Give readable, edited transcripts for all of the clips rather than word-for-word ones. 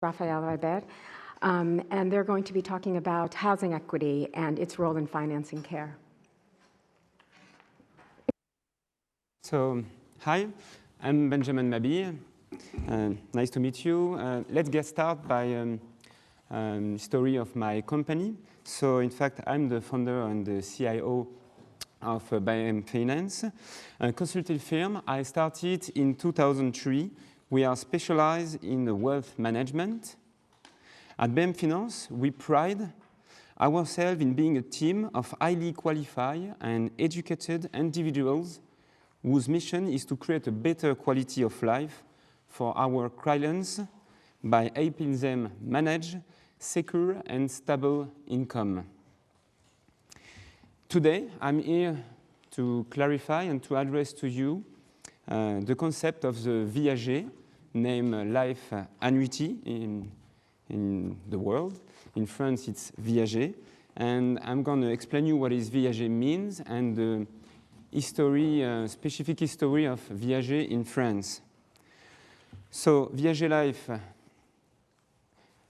Raphael Weber, and they're going to be talking about housing equity and its role in financing care. So, hi, I'm Benjamin Mabille. Nice to meet you. Let's get started by story of my company. So, in fact, I'm the founder and the CIO of Conférence, a consulting firm. I started in 2003. We are specialized in wealth management. At Conférence, we pride ourselves in being a team of highly qualified and educated individuals whose mission is to create a better quality of life for our clients by helping them manage secure and stable income. Today, I'm here to clarify and to address to you the concept of the Viager, named life annuity in the world. In France, it's Viager. And I'm going to explain you what is Viager means and the history, specific history of Viager in France. So Viager Life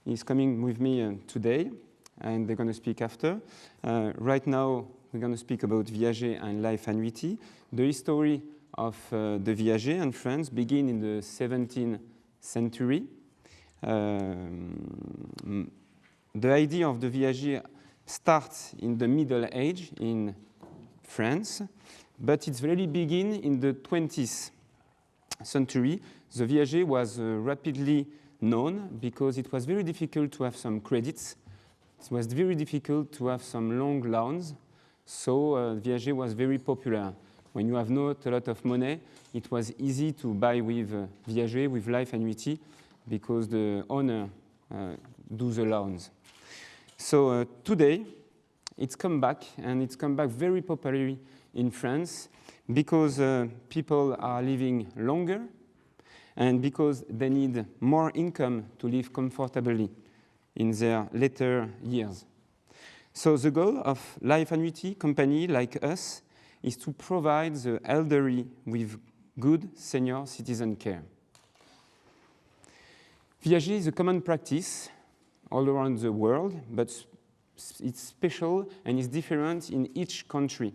is coming with me today, and they're going to speak after. Right now, we're going to speak about Viager and life annuity. The history of the Viager in France begin in the 17th century. The idea of the Viager starts in the Middle Age in France, but it's really begin in the 20th century. The Viager was rapidly known because it was very difficult to have some credits. It was very difficult to have some long loans. So Viager was very popular. When you have not a lot of money, it was easy to buy with Viager, with life annuity, because the owner do the loans. So today, it's come back, and it's come back very popularly in France because people are living longer and because they need more income to live comfortably in their later years. So the goal of life annuity company like us is to provide the elderly with good senior citizen care. Viager is a common practice all around the world, but it's special and is different in each country.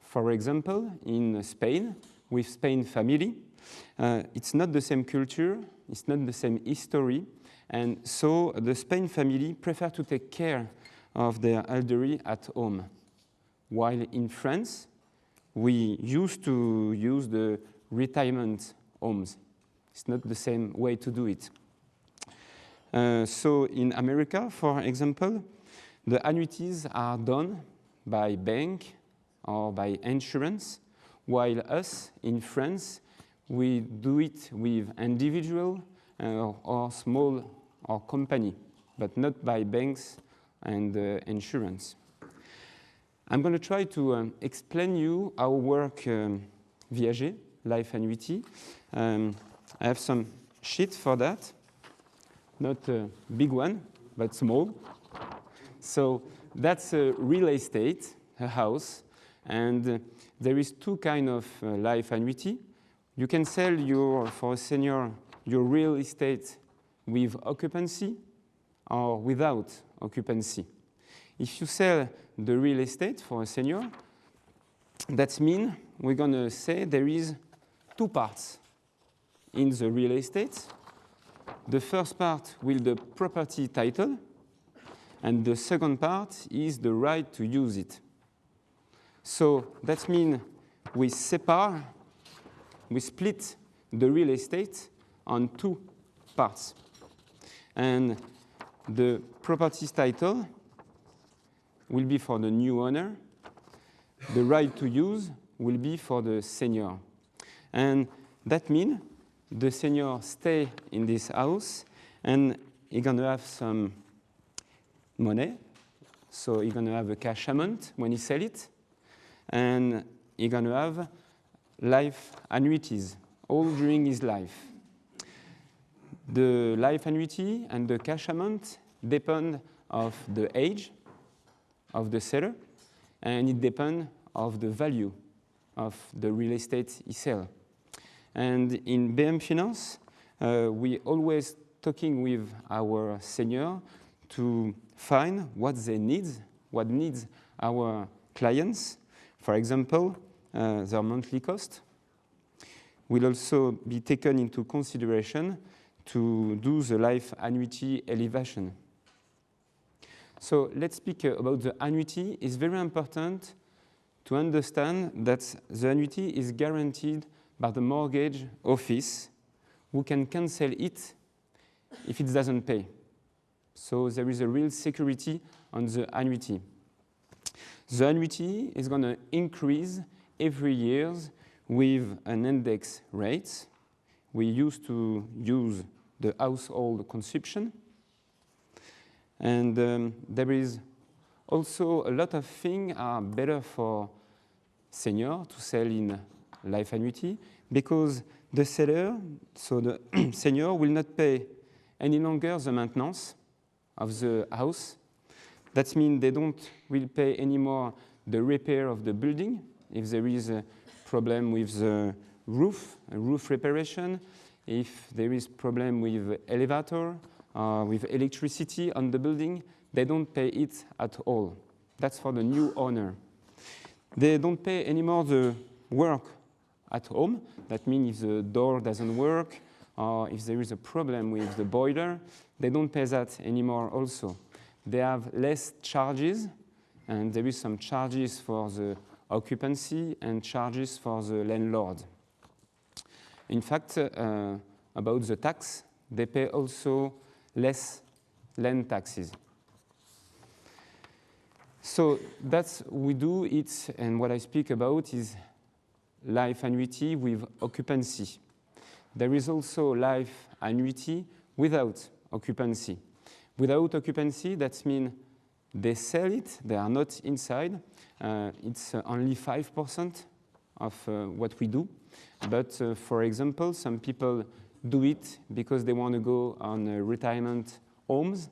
For example, in Spain, with Spain family, it's not the same culture, it's not the same history, and so the Spain family prefer to take care of their elderly at home. While in France, we used to use the retirement homes. It's not the same way to do it. So in America, for example, the annuities are done by bank or by insurance, while us in France, we do it with individual or small or company, but not by banks and insurance. I'm going to try to explain you how work Viager, life annuity. I have some sheets for that. Not a big one, but small. So that's a real estate, a house, and there is two kinds of life annuity. You can sell for a senior your real estate with occupancy or without occupancy. If you sell the real estate for a senior, that means we're going to say there is two parts in the real estate. The first part will be the property title, and the second part is the right to use it. So that means we split the real estate on two parts. And the property title will be for the new owner. The right to use will be for the senior. And that means the senior stay in this house, and he's going to have some money. So he's going to have a cash amount when he sells it. And he's going to have life annuities all during his life. The life annuity and the cash amount depend of the age of the seller, and it depends of the value of the real estate he sells. And in BM Finance, we always talking with our senior to find what they need, what needs our clients. For example, their monthly cost will also be taken into consideration to do the life annuity elevation. So let's speak about the annuity. It's very important to understand that the annuity is guaranteed by the mortgage office, who can cancel it if it doesn't pay. So there is a real security on the annuity. The annuity is going to increase every year with an index rate. We used to use the household consumption. And there is also a lot of things are better for senior to sell in life annuity because the seller, so the senior, will not pay any longer the maintenance of the house. That means they don't will pay anymore the repair of the building if there is a problem with the roof, a roof reparation, if there is problem with elevator, with electricity on the building, they don't pay it at all. That's for the new owner. They don't pay anymore the work at home. That means if the door doesn't work or if there is a problem with the boiler, they don't pay that anymore also. They have less charges, and there is some charges for the occupancy and charges for the landlord. In fact, about the tax, they pay also less land taxes. So that's we do it, and what I speak about is life annuity with occupancy. There is also life annuity without occupancy. Without occupancy, that means they sell it, they are not inside. It's only 5% of what we do. But for example, some people do it because they want to go on retirement homes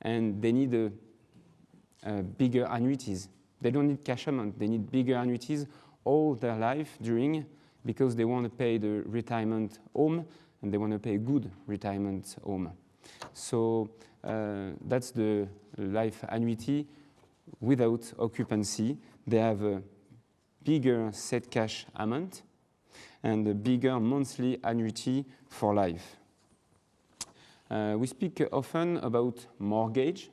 and they need bigger annuities. They don't need cash amount, they need bigger annuities all their life during because they want to pay the retirement home and they want to pay a good retirement home. So that's the life annuity without occupancy. They have a bigger set cash amount and a bigger monthly annuity for life. We speak often about mortgage,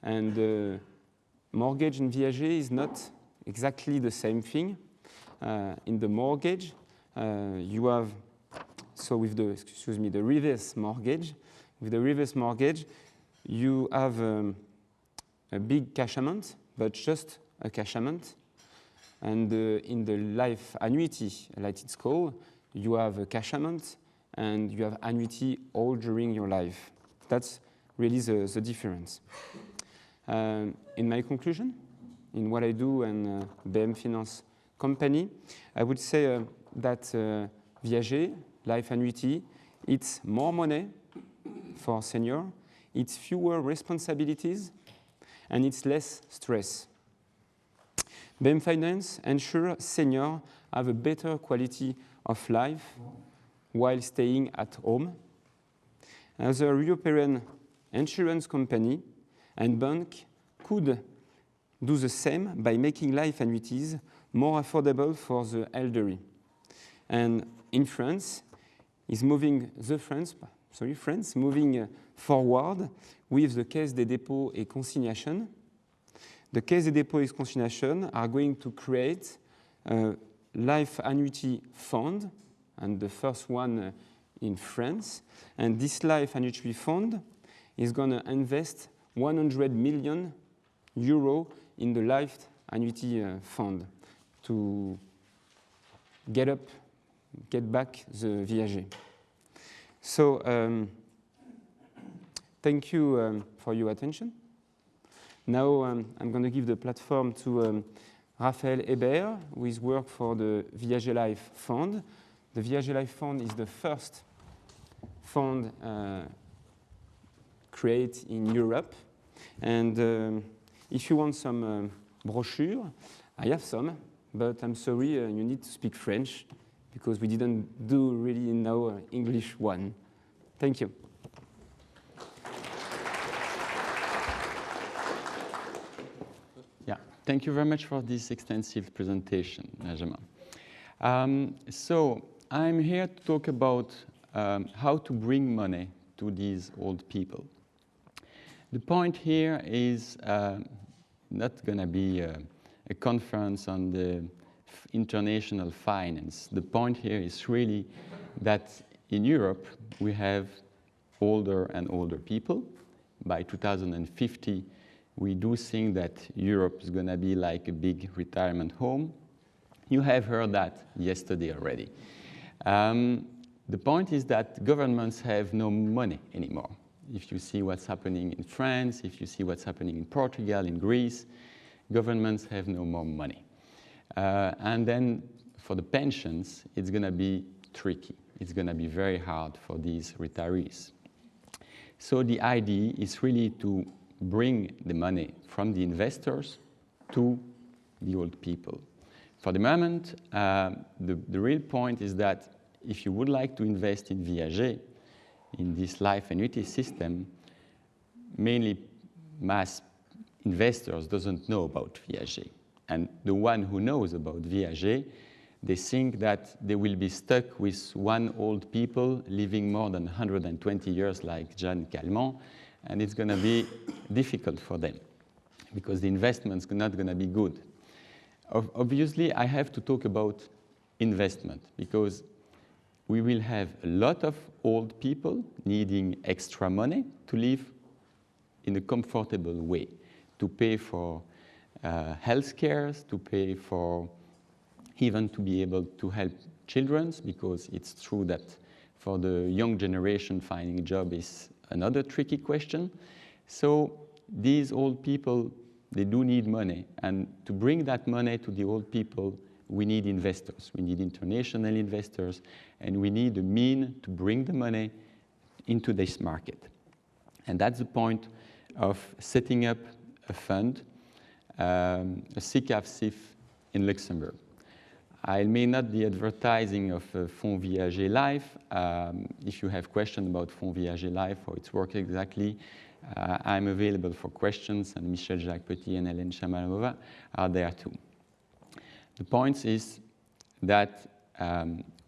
and mortgage in Viager is not exactly the same thing. In the mortgage, you have, so with the, the reverse mortgage. With the reverse mortgage, you have a big cash amount, but just a cash amount. And in the life annuity, like it's called, you have a cash amount and you have annuity all during your life. That's really the difference. In my conclusion, in what I do and BM Finance company, I would say that Viager, life annuity, it's more money for senior, it's fewer responsibilities, and it's less stress. BM Finance ensures seniors have a better quality of life while staying at home. As a European insurance company and bank could do the same by making life annuities more affordable for the elderly. And in France, France moving forward with the Caisse des dépôts et consignations. The Caisse des dépôts et consignations are going to create a life annuity fund, and the first one in France. And this life annuity fund is going to invest 100 million euro in the life annuity fund to get back the Viager. So thank you for your attention. Now I'm going to give the platform to Raphaël Hébert, who is work for the Viager Life Fund. The Viager Life Fund is the first fund created in Europe. And if you want some brochure, I have some, but I'm sorry, you need to speak French because we didn't do really know English one. Thank you. Thank you very much for this extensive presentation, Najama. So I'm here to talk about how to bring money to these old people. The point here is not going to be a conference on the international finance. The point here is really that in Europe we have older and older people. By 2050, we do think that Europe is going to be like a big retirement home. You have heard that yesterday already. The point is that governments have no money anymore. If you see what's happening in France, if you see what's happening in Portugal, in Greece, governments have no more money. And then for the pensions, it's going to be tricky. It's going to be very hard for these retirees. So the idea is really to bring the money from the investors to the old people. For the moment, the real point is that if you would like to invest in Viager, in this life annuity system, mainly mass investors doesn't know about Viager. And the one who knows about Viager, they think that they will be stuck with one old people living more than 120 years like Jeanne Calment, and it's going to be difficult for them because the investment's not going to be good. Obviously, I have to talk about investment because we will have a lot of old people needing extra money to live in a comfortable way, to pay for health care, to pay for even to be able to help children, because it's true that for the young generation, finding a job is another tricky question. So these old people, they do need money. And to bring that money to the old people, we need investors. We need international investors, and we need a mean to bring the money into this market. And that's the point of setting up a fund, a SICAV-SIF in Luxembourg. I may not be advertising of Fonds Viager Life. If you have questions about Fonds Viager Life, how it works exactly, I'm available for questions, and Michel Jacques Petit and Hélène Chamalova are there too. The point is that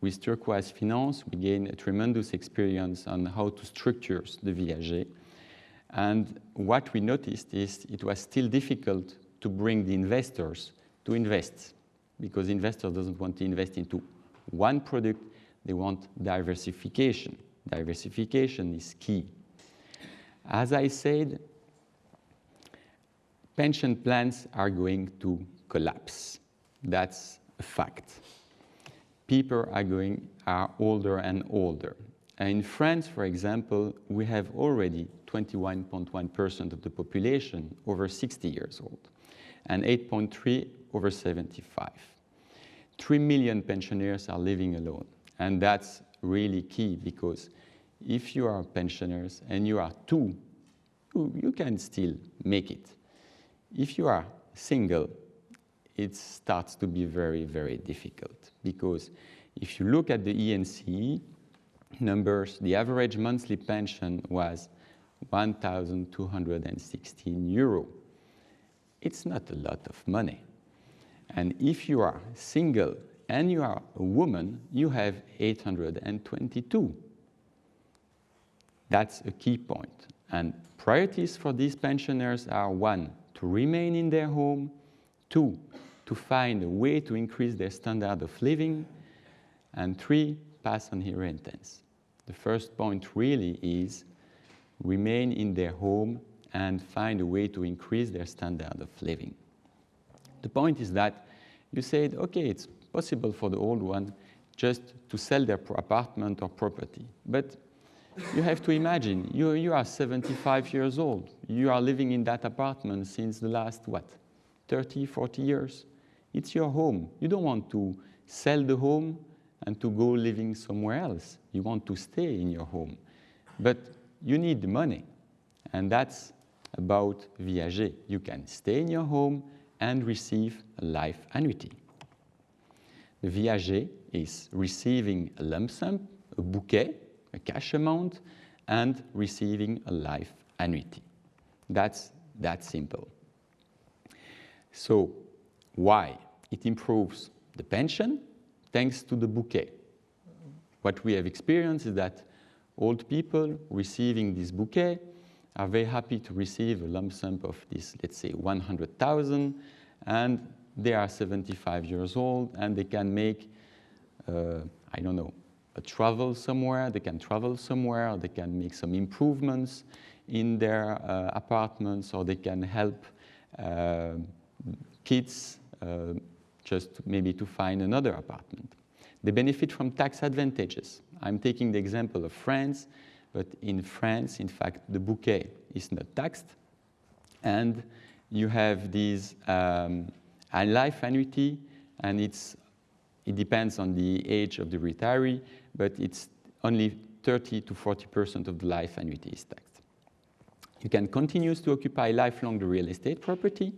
with Turquoise Finance, we gained a tremendous experience on how to structure the Viager. And what we noticed is it was still difficult to bring the investors to invest, because investors doesn't want to invest into one product, they want diversification. Diversification is key. As I said, pension plans are going to collapse. That's a fact. People are older and older. And in France, for example, we have already 21.1% of the population over 60 years old, and 8.3 over 75. 3 million pensioners are living alone. And that's really key, because if you are pensioners and you are two, you can still make it. If you are single, it starts to be very, very difficult, because if you look at the ENCE numbers, the average monthly pension was 1,216 euro. It's not a lot of money. And if you are single and you are a woman, you have 822. That's a key point. And priorities for these pensioners are: 1, to remain in their home; 2, to find a way to increase their standard of living; and 3, pass on inheritance. The first point really is remain in their home and find a way to increase their standard of living. The point is that you said, okay, it's possible for the old one just to sell their apartment or property. But you have to imagine, you are 75 years old. You are living in that apartment since the last, 30, 40 years? It's your home. You don't want to sell the home and to go living somewhere else. You want to stay in your home. But you need the money. And that's about Viager. You can stay in your home and receive a life annuity. The Viager is receiving a lump sum, a bouquet, a cash amount, and receiving a life annuity. That's that simple. So why? It improves the pension thanks to the bouquet. What we have experienced is that old people receiving this bouquet are very happy to receive a lump sum of this, let's say, 100,000, and they are 75 years old, and they can make, I don't know, a travel somewhere, they can travel somewhere, they can make some improvements in their apartments, or they can help kids just maybe to find another apartment. They benefit from tax advantages. I'm taking the example of France, but in France, in fact, the bouquet is not taxed, and you have these a life annuity, and it depends on the age of the retiree, but it's only 30 to 40% of the life annuity is taxed. You can continue to occupy lifelong the real estate property,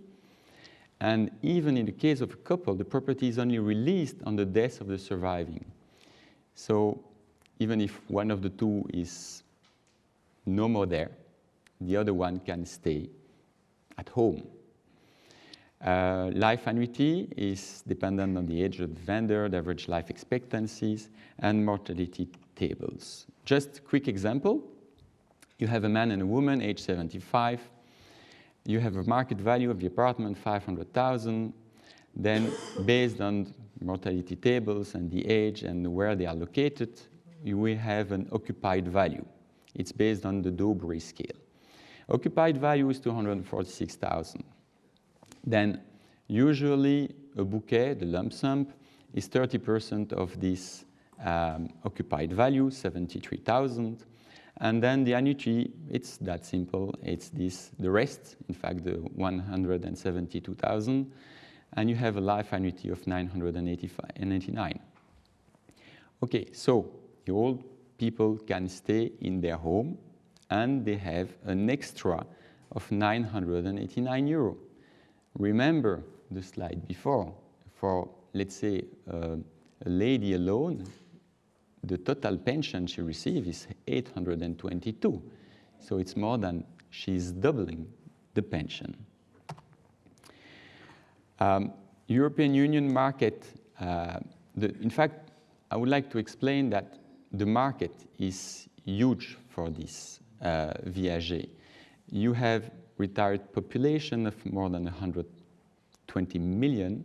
and even in the case of a couple, the property is only released on the death of the surviving. So even if one of the two is no more there, the other one can stay at home. Life annuity is dependent on the age of the vendor, the average life expectancies, and mortality tables. Just a quick example. You have a man and a woman, age 75. You have a market value of the apartment, 500,000. Then, based on mortality tables and the age and where they are located, we have an occupied value. It's based on the Dobry scale. Occupied value is 246,000. Then, usually, a bouquet, the lump sum, is 30% of this occupied value, 73,000. And then the annuity, it's that simple. It's the rest, in fact, the 172,000. And you have a life annuity of 989. Okay, so the old people can stay in their home, and they have an extra of 989 euro. Remember the slide before. For, let's say, a lady alone, the total pension she receives is 822. So it's more than she's doubling the pension. European Union market, in fact, I would like to explain that the market is huge for this Viager. You have retired population of more than 120 million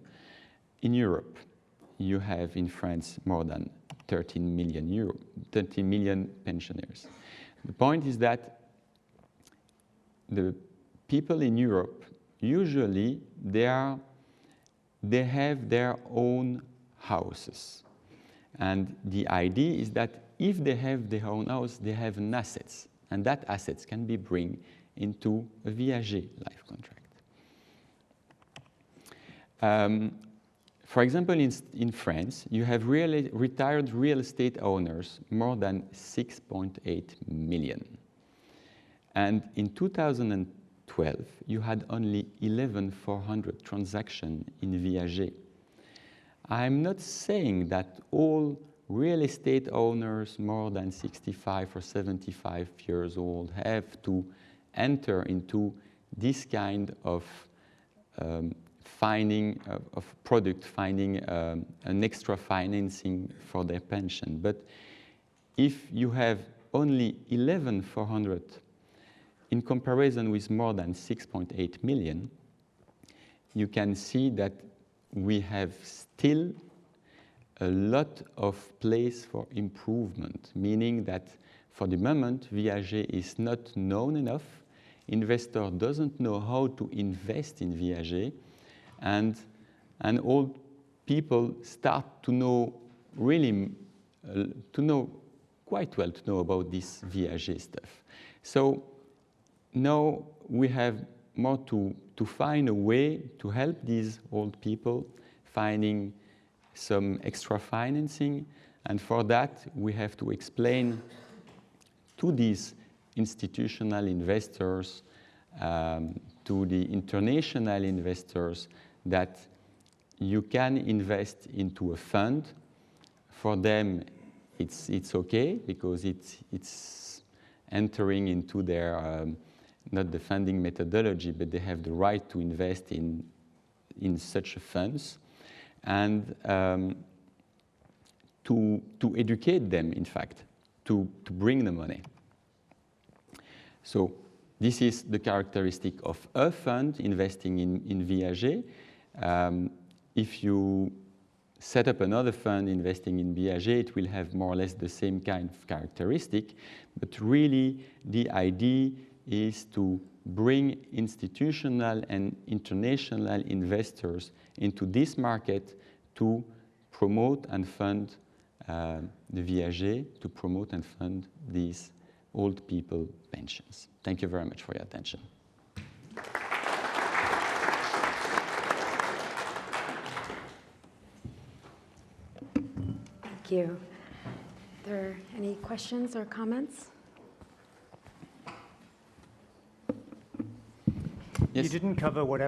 in Europe. You have in France more than 13 million pensioners. The point is that the people in Europe, usually they have their own houses. And the idea is that if they have their own house, they have an assets. And that assets can be bring into a Viager life contract. For example, in France, you have retired real estate owners, more than 6.8 million. And in 2012, you had only 11,400 transactions in Viager. I'm not saying that all real estate owners more than 65 or 75 years old have to enter into this kind of finding an extra financing for their pension. But if you have only 11,400 in comparison with more than 6.8 million, you can see that we have still a lot of place for improvement, meaning that for the moment, Viager is not known enough. Investor doesn't know how to invest in Viager, and old people start to know quite well to know about this Viager stuff. So now we have more to find a way to help these old people finding some extra financing, and for that we have to explain to these institutional investors, to the international investors, that you can invest into a fund. For them, it's okay because it's entering into their not the funding methodology, but they have the right to invest in in such funds, and to educate them, in fact, to bring the money. So this is the characteristic of a fund investing in Viager. If you set up another fund investing in Viager, it will have more or less the same kind of characteristic, but really the idea is to bring institutional and international investors into this market to promote and fund the Viager, to promote and fund these old people pensions. Thank you very much for your attention. Thank you. Are there any questions or comments? Yes. You didn't cover what